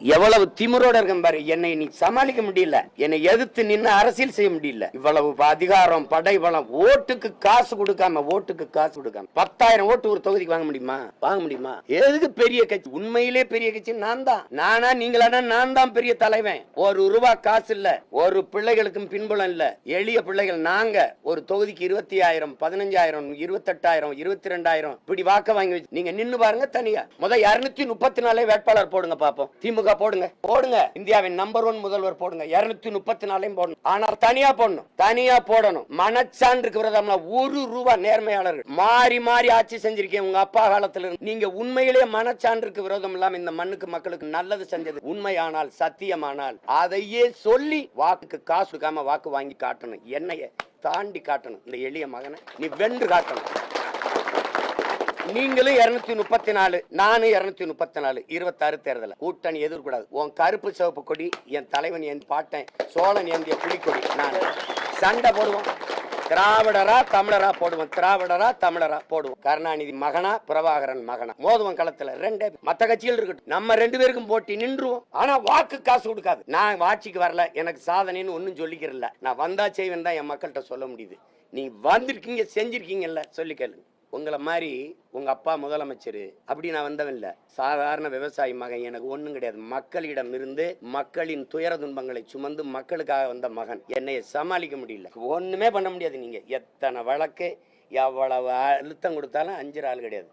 எவ்வளவு திமிரோட இருக்கேன் பாரு. என்னை நீ சமாளிக்க முடியல, என்னை எதிர்த்து நின்று அரசியல் செய்ய முடியல. இவ்வளவு அதிகாரம், படை பலம், ஓட்டுக்கு காசு கொடுக்காம 10,000 ஓட்டு ஒரு தொகுதிக்கு வாங்க முடியுமா? வாங்க முடியுமா? எதுக்கு பெரிய கட்சி? உண்மையிலே பெரிய கட்சி நான் தான். நானா நீங்களா? நான் தான் பெரிய தலைவன். ஒரு ரூபா காசு இல்ல, ஒரு பிள்ளைகளுக்கும் பின்புலம் இல்ல. எளிய பிள்ளைகள் நாங்க. ஒரு தொகுதிக்கு 20,000, 15,000, 28,000, 22,000 இப்படி வாக்க வாங்கி வச்சு நீங்க நின்னு பாருங்க. தனியா 234 வேட்பாளர் போடுங்க பாப்போம். திமுக போடுங்க. இந்தியாவின் நம்பர் 1 முதல்வர் போடுங்க. 234 போடணும். ஆனால் தனியா போடணும். மனச்சான்றுக்கு விரதம்னா ஒரு ரூபா. நேர்மையாளர்கள் மாறி மாறி ஆட்சி செஞ்சிருக்கேன் உங்க அப்பா காலத்துல. நீங்க உண்மையிலேயே மனச்சான்றுக்கு விரோதம் இல்லாம இந்த மண்ணுக்கு மக்களுக்கு நல்லது செஞ்சது உண்மையானால், சத்தியமானால் அதையே சொல்லி வாக்குக்கு காசு கொடுக்காம வாக்கு வாங்கி காட்டணும். என்னைய தாண்டி காட்டணும். இந்த எளிய மகனை நீ வென்று காட்டணும். நீங்களும் 234, நானும் 234. 26 தேர்தல் கூட்டணி எதிர்க்கூடாது. உன் கருப்பு சிவப்பு கொடி, என் தலைவன், என் பாட்டன் சோழன் ஏந்திய புலிக்கொடி. நான் சண்டை போடுவோம். திராவிடரா தமிழரா போடுவோம். கருணாநிதி மகனா, பிரபாகரன் மகனா மோதுவன் களத்துல. ரெண்டே மத்த கட்சிகள் இருக்கட்டும், நம்ம 2 பேருக்கும் போட்டி நின்றுவோம். ஆனா வாக்கு காசு கொடுக்காது. நான் ஆட்சிக்கு வரல, எனக்கு சாதனைன்னு ஒன்னும் சொல்லிக்கிறல. நான் வந்தா செய்வேன் தான் என் மக்கள்கிட்ட சொல்ல முடியுது. நீ வந்திருக்கீங்க, செஞ்சிருக்கீங்கல்ல, சொல்லி கேளு. உங்களை மாதிரி உங்க அப்பா முதலமைச்சர் அப்படி நான் வந்தவன் இல்ல. சாதாரண விவசாயி மகன். எனக்கு ஒண்ணும் கிடையாது. மக்களிடம் இருந்து மக்களின் துயர துன்பங்களை சுமந்து மக்களுக்காக வந்த மகன். என்னைய சமாளிக்க முடியல, ஒண்ணுமே பண்ண முடியாது. நீங்க எத்தனை வழக்கு, எவ்வளவு அழுத்தம் கொடுத்தாலும் 5 ஆள் கிடையாது.